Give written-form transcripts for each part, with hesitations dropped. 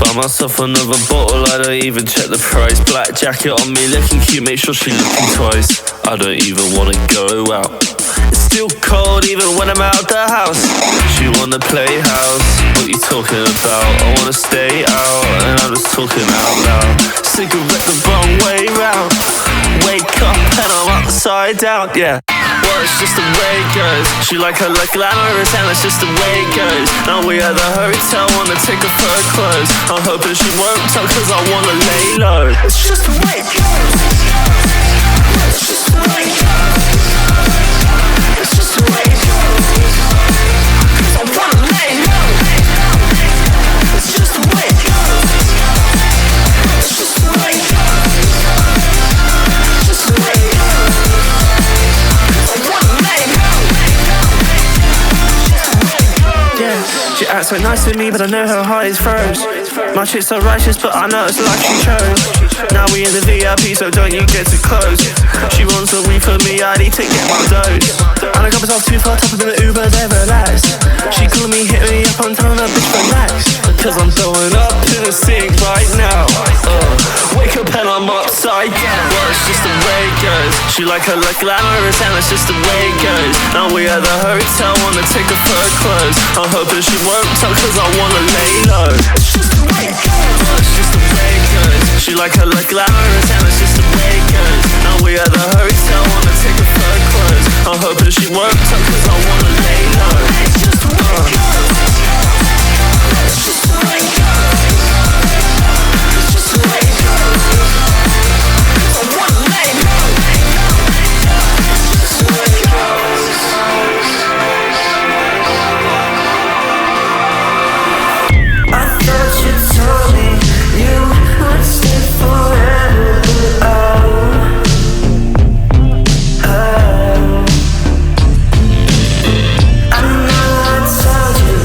Buy myself another bottle, I don't even check the price. Black jacket on me, looking cute, make sure she looking twice. I don't even wanna go out. It's still cold even when I'm out the house. She wanna play house, what you talking about? I wanna stay out, and I'm just talking out loud. Cigarette the wrong way round. Wake up and I'm upside down, yeah. Well, it's just the way it goes. She like her like glamorous and it's just the way it goes. Now we at the hotel, wanna take off her clothes. I'm hoping she won't talk cause I wanna lay low. It's just the way it goes. It's just the way it goes. It's just the way it goes. Cause I wanna lay low. It's just the way it goes. It's just the way it goes. Just the way it goes. Yeah, she acts so nice with me, but I know her heart is froze. My chick's so righteous, but I know it's the life she chose. Now we in the VIP, so don't you get too close. She wants a weed for me, I need to get my dose. And I got myself too far, top of the Uber, they relax. She calling me, hit me up, I'm telling her, bitch, relax. Cause I'm throwing up in the sink right now. Wake up and I'm upside down. Well, it's just the way it goes. She like her like glamorous and it's just the way it goes. Now we at the hotel, wanna take off her clothes. I'm hoping she won't talk cause I wanna lay low. It's just the way it goes. Well, it's just the way it goes. She like her like glamorous and it's just the way it goes. Now we at the hotel, wanna take off her clothes. I'm hoping she won't talk cause I wanna lay low. It's just the way it goes. It's just the way it goes. It's just the way it goes. I wanna lay low. It's just the way it goes. I thought you told me you would stay forever. I know I told you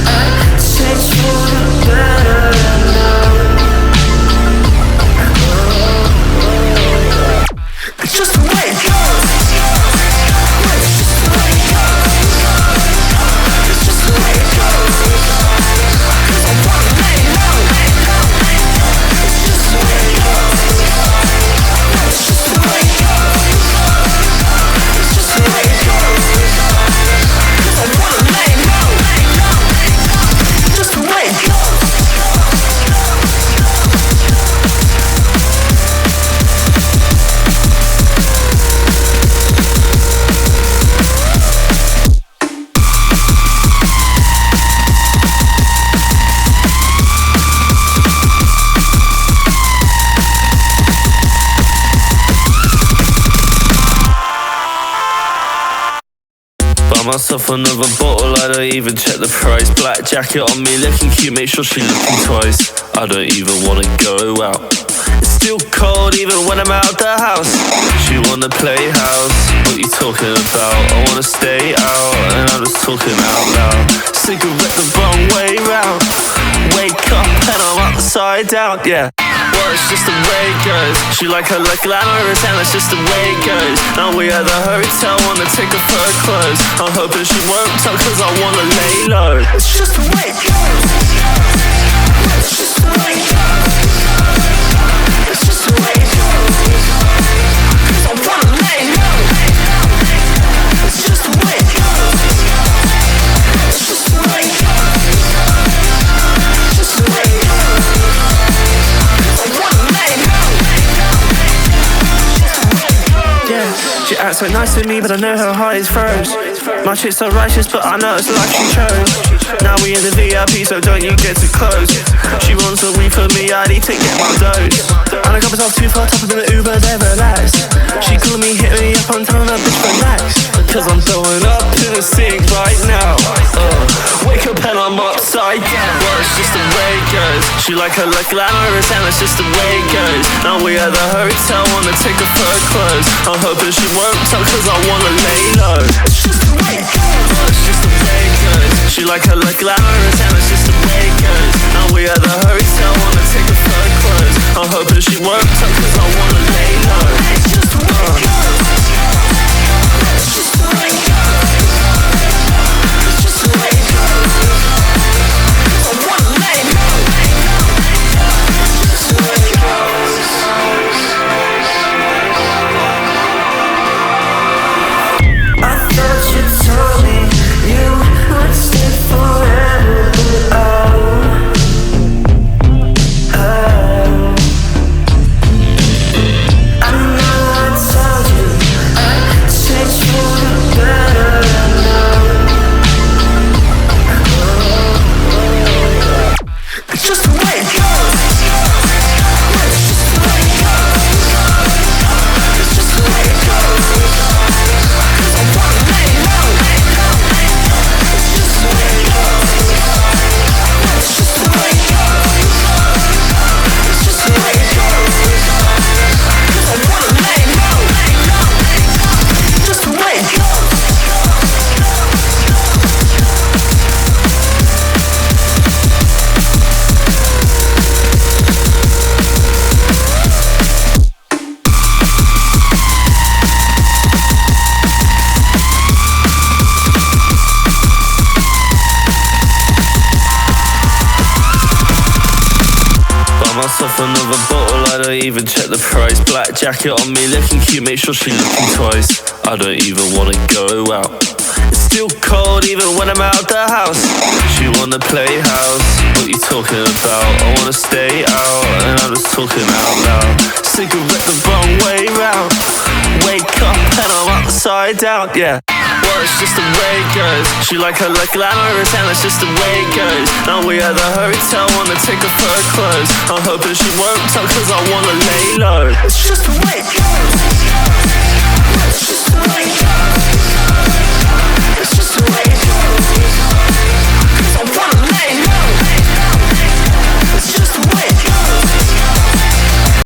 I'd change for the better. It's just the way it goes. It's just the way it goes. It's just the way it goes. Cause I wanna lay low. It's just the way it goes. It's just the way it goes. It's just the way it goes. Cause I wanna lay low. Just the way it goes. Buy myself another bottle, I don't even check the price. Black jacket on me, looking cute, make sure she looking twice. I don't even wanna go out. It's still cold even when I'm out the house. She wanna play house, what you talking about? I wanna stay out, and I'm just talking out loud. Cigarette the wrong way round. Wake up and I'm upside down, yeah. Well, it's just the way it goes. She like her like glamorous and it's just the way it goes. Now we at the hotel, wanna take off her clothes. I'm hoping she won't talk cause I wanna lay low. It's just the way it goes. It's just the way it goes. It's just the way it goes. Cause I wanna lay low. It's just the way it goes. It's just the way it goes. Just the way it goes. Yeah, she acts so nice with me, but I know her heart is froze. My chick's so righteous, but I know it's the life she chose. Now we in the VIP, so don't you get too close. She wants a weed for me, I need to get my dose. And I got myself too far, top of the Uber, they relax. She calling me, hit me up, I'm telling her, bitch, relax. Cause I'm throwing up in the sink right now. Wake up and I'm upside down. Well, it's just the way it goes. She like her like glamorous and it's just the way it goes. Now we at the hotel, wanna take off her clothes. I'm hoping she won't talk cause I wanna lay low. It's just the way it goes. Well, it's just the way it goes. She like her like glamorous and it's just the way it goes. Now we at the hotel, wanna take off her clothes. I'm hoping she won't talk cause I wanna lay low. It's just the way it goes. It's just the way it goes. It's just the way it goes. I wanna lay low. just the way it goes. It's just the way it goes. It's just the way it goes. 'Cause I wanna lay low. It's just the way it goes. It's just the way it goes. It's just the way it goes. 'Cause I wanna lay low. Just the way it goes. Myself another bottle, I don't even check the price. Black jacket on me, looking cute, make sure she looking twice. I don't even wanna go out. It's still cold even when I'm out the house. She wanna play house, what you talking about? I wanna stay out, and I'm just talking out loud. Cigarette the wrong way round. Wake up and I'm upside down, yeah. Well, it's just the way it goes. She like her look glamorous and it's just the way it goes. Now we at the hotel, wanna take off her clothes. I'm hoping she won't talk cause I wanna lay low. It's just the way it goes. It's just the way it goes.